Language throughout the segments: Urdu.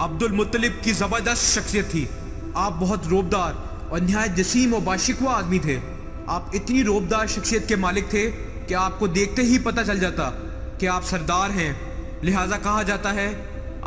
عبد المطلب کی زبردست شخصیت تھی. آپ بہت روبدار اور نہایت جسیم و باشکوہ آدمی تھے. آپ اتنی روبدار شخصیت کے مالک تھے کہ آپ کو دیکھتے ہی پتہ چل جاتا کہ آپ سردار ہیں. لہٰذا کہا جاتا ہے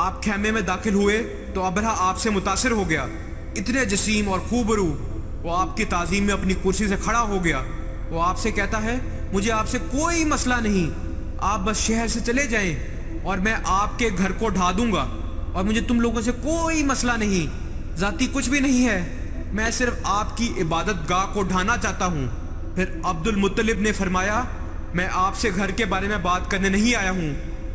آپ خیمے میں داخل ہوئے تو ابرہہ آپ سے متاثر ہو گیا. اتنے جسیم اور خوبرو وہ آپ کی تعظیم میں اپنی کرسی سے کھڑا ہو گیا. وہ آپ سے کہتا ہے مجھے آپ سے کوئی مسئلہ نہیں, آپ بس شہر سے چلے جائیں اور میں آپ کے گھر کو ڈھا دوں گا, اور مجھے تم لوگوں سے کوئی مسئلہ نہیں, ذاتی کچھ بھی نہیں ہے, میں صرف آپ کی عبادت گاہ کو ڈھانا چاہتا ہوں. پھر عبد المطلب نے فرمایا میں آپ سے گھر کے بارے میں بات کرنے نہیں آیا ہوں,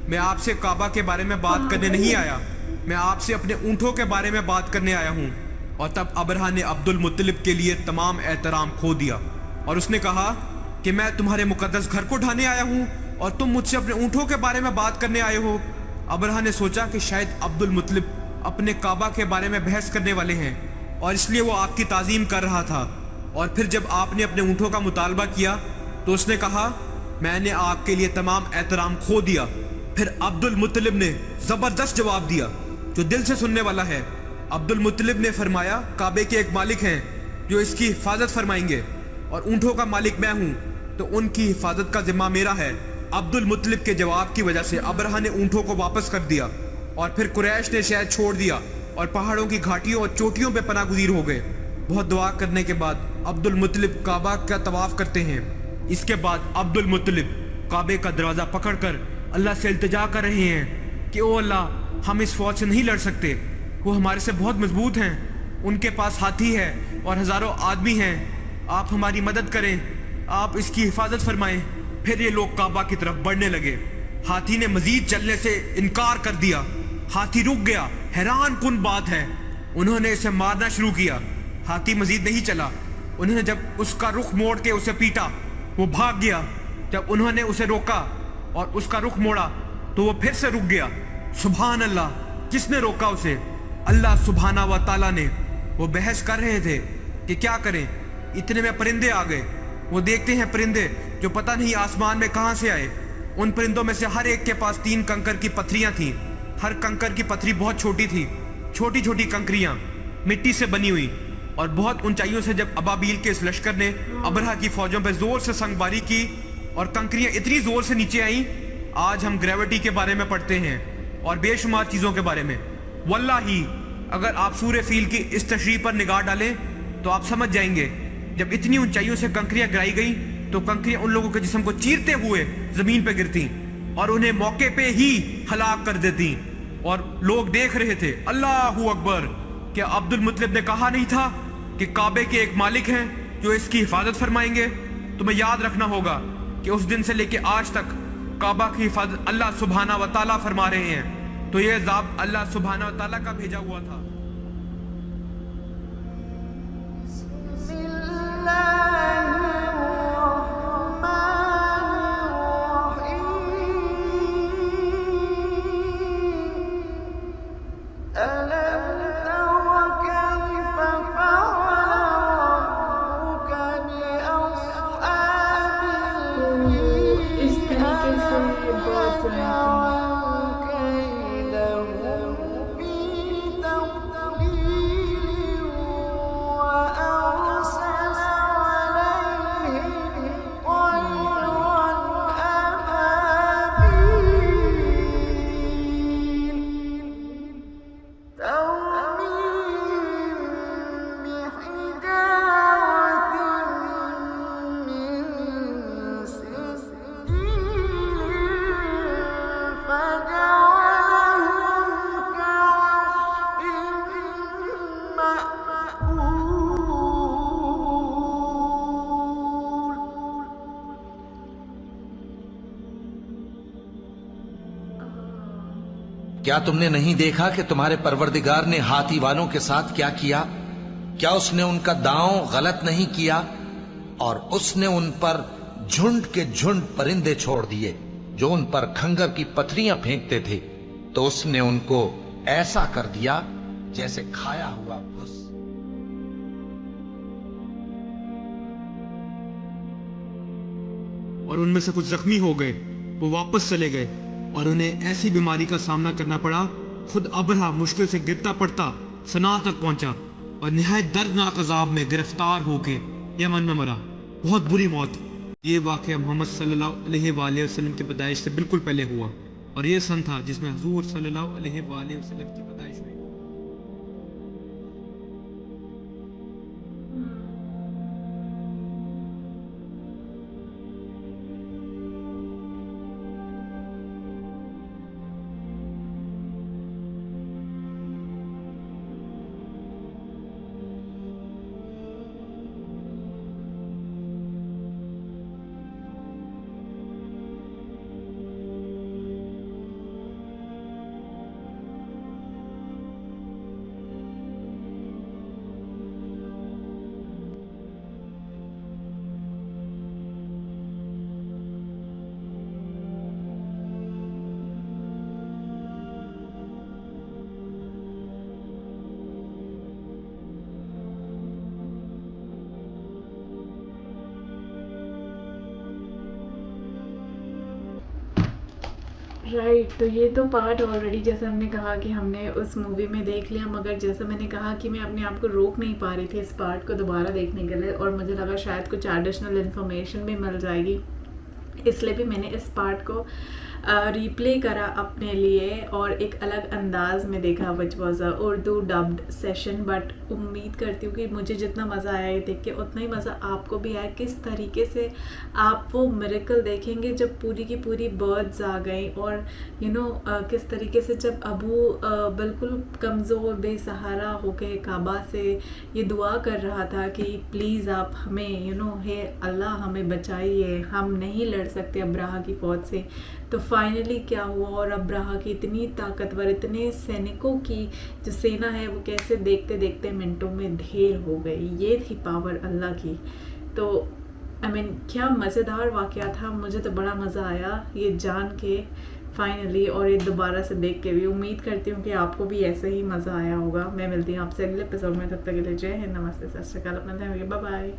میں آپ سے کعبہ کے بارے میں بات کرنے نہیں آیا, میں آپ سے اپنے اونٹوں کے بارے میں بات کرنے آیا ہوں. اور تب ابرہہ نے عبد المطلب کے لیے تمام احترام کھو دیا اور اس نے کہا کہ میں تمہارے مقدس گھر کو ڈھانے آیا ہوں اور تم مجھ سے اپنے اونٹوں کے بارے میں بات کرنے آئے ہو. ابرہہ نے سوچا کہ شاید عبد المطلب اپنے کعبہ کے بارے میں بحث کرنے والے ہیں اور اس لیے وہ آپ کی تعظیم کر رہا تھا. اور پھر جب آپ نے اپنے اونٹوں کا مطالبہ کیا تو اس نے کہا میں نے آپ کے لیے تمام احترام کھو دیا. پھر عبد المطلب نے زبردست جواب دیا جو دل سے سننے والا ہے. عبد المطلب نے فرمایا کعبے کے ایک مالک ہیں جو اس کی حفاظت فرمائیں گے, اور اونٹوں کا مالک میں ہوں تو ان کی حفاظت کا ذمہ میرا ہے. عبد المطلب کے جواب کی وجہ سے ابرہہ نے اونٹوں کو واپس کر دیا اور پھر قریش نے شہر چھوڑ دیا اور پہاڑوں کی گھاٹیوں اور چوٹیوں پہ پناہ گزیر ہو گئے. بہت دعا کرنے کے بعد عبد المطلب کعبہ کا طواف کرتے ہیں. اس کے بعد عبد المطلب کعبے کا دروازہ پکڑ کر اللہ سے التجا کر رہے ہیں کہ او اللہ ہم اس فوج سے نہیں لڑ سکتے, وہ ہمارے سے بہت مضبوط ہیں, ان کے پاس ہاتھی ہے اور ہزاروں آدمی ہیں, آپ ہماری مدد کریں, آپ اس کی حفاظت فرمائیں. پھر یہ لوگ کعبہ کی طرف بڑھنے لگے. ہاتھی نے مزید چلنے سے انکار کر دیا. ہاتھی رک گیا. حیران کن بات ہے, انہوں نے اسے مارنا شروع کیا. ہاتھی مزید نہیں چلا. انہوں نے جب اس کا رخ موڑ کے اسے پیٹا وہ بھاگ گیا. جب انہوں نے اسے روکا اور اس کا رخ موڑا تو وہ پھر سے رک گیا. سبحان اللہ, کس نے روکا اسے؟ اللہ سبحانہ و تعالیٰ نے. وہ بحث کر رہے تھے کہ کیا کریں, اتنے میں پرندے آ گئے. وہ دیکھتے ہیں پرندے جو پتہ نہیں آسمان میں کہاں سے آئے. ان پرندوں میں سے ہر ایک کے پاس 3 کنکر کی پتھریاں تھیں. ہر کنکر کی پتھری بہت چھوٹی تھی, چھوٹی چھوٹی کنکریاں مٹی سے بنی ہوئی. اور بہت اونچائیوں سے جب ابابیل کے اس لشکر نے ابرہہ کی فوجوں پہ زور سے سنگ باری کی اور کنکریاں اتنی زور سے نیچے آئیں, آج ہم گریوٹی کے بارے میں پڑھتے ہیں اور بے شمار چیزوں کے بارے میں. واللہ اگر آپ سورہ فیل کی اس تشریح پر نگاہ ڈالیں تو آپ سمجھ جائیں گے جب اتنی اونچائیوں سے کنکریاں گرائی گئیں تو کنکریاں ان لوگوں کے جسم کو چیرتے ہوئے زمین پہ گرتیں اور انہیں موقع پہ ہی ہلاک کر دیتیں. اور لوگ دیکھ رہے تھے. اللہ اکبر, کیا عبد المطلب نے کہا نہیں تھا کہ کعبے کے ایک مالک ہیں جو اس کی حفاظت فرمائیں گے؟ تمہیں یاد رکھنا ہوگا کہ اس دن سے لے کے آج تک کعبہ کی حفاظت اللہ سبحانہ و تعالیٰ فرما رہے ہیں. تو یہ عذاب اللہ سبحانہ و تعالیٰ کا بھیجا ہوا تھا. اس طریقے سے بہت کیا تم نے نہیں دیکھا کہ تمہارے پروردگار نے ہاتھی والوں کے ساتھ کیا کیا؟ کیا اس نے ان کا داؤں غلط نہیں کیا؟ اور اس نے ان پر جھنڈ کے جھنڈ پرندے چھوڑ دیے جو ان پر کھنگر کی پتھریاں پھینکتے تھے, تو اس نے ان کو ایسا کر دیا جیسے کھایا ہوا بھس. اور ان میں سے کچھ زخمی ہو گئے, وہ واپس چلے گئے اور انہیں ایسی بیماری کا سامنا کرنا پڑا خود ابرہا مشکل سے گرتا پڑتا صنعا تک پہنچا اور نہایت دردناک عذاب میں گرفتار ہو کے یمن میں مرا، بہت بری موت۔ یہ واقعہ محمد صلی اللہ علیہ وآلہ وسلم کی پیدائش سے بالکل پہلے ہوا، اور یہ سن تھا جس میں حضور صلی اللہ علیہ وآلہ وسلم کی پیدائش ہوئی۔ رائٹ، تو یہ تو پارٹ آلریڈی جیسے ہم نے کہا کہ ہم نے اس مووی میں دیکھ لیا، مگر جیسے میں نے کہا کہ میں اپنے آپ کو روک نہیں پا رہی تھی اس پارٹ کو دوبارہ دیکھنے کے لیے، اور مجھے لگا شاید کچھ ایڈیشنل انفارمیشن بھی مل جائے گی، اس لیے بھی میں نے اس پارٹ کو ری پلے کرا اپنے لیے اور ایک الگ انداز میں دیکھا، which was a Urdu dubbed session. But امید کرتی ہوں کہ مجھے جتنا مزہ آیا یہ دیکھ کے اتنا ہی مزہ آپ کو بھی آیا۔ کس طریقے سے آپ وہ میریکل دیکھیں گے جب پوری کی پوری برڈز آ گئیں، اور کس طریقے سے جب ابو بالکل کمزور بے سہارا ہو کے کعبہ سے یہ دعا کر رہا تھا کہ پلیز آپ ہمیں ہے اللہ ہمیں بچائیے، ہم نہیں لڑ سکتے ابراہا کی فوج سے، تو فائنلی کیا ہوا، اور ابراہا کی اتنی طاقتور اتنے سینکوں کی جو سینا ہے وہ کیسے دیکھتے دیکھتے منٹوں میں ڈھیر ہو گئی۔ یہ تھی پاور اللہ کی۔ تو کیا مزیدار واقعہ تھا، مجھے تو بڑا مزہ آیا یہ جان کے فائنلی، اور یہ دوبارہ سے دیکھ کے بھی امید کرتی ہوں کہ آپ کو بھی ایسے ہی مزہ آیا ہوگا۔ میں ملتی ہوں آپ سے اگلے ایپیسوڈ میں، تب تک کے لیے جے ہند، نمستے، ست شری اکال، اپنا دھیان رکھیے، بائے بائے۔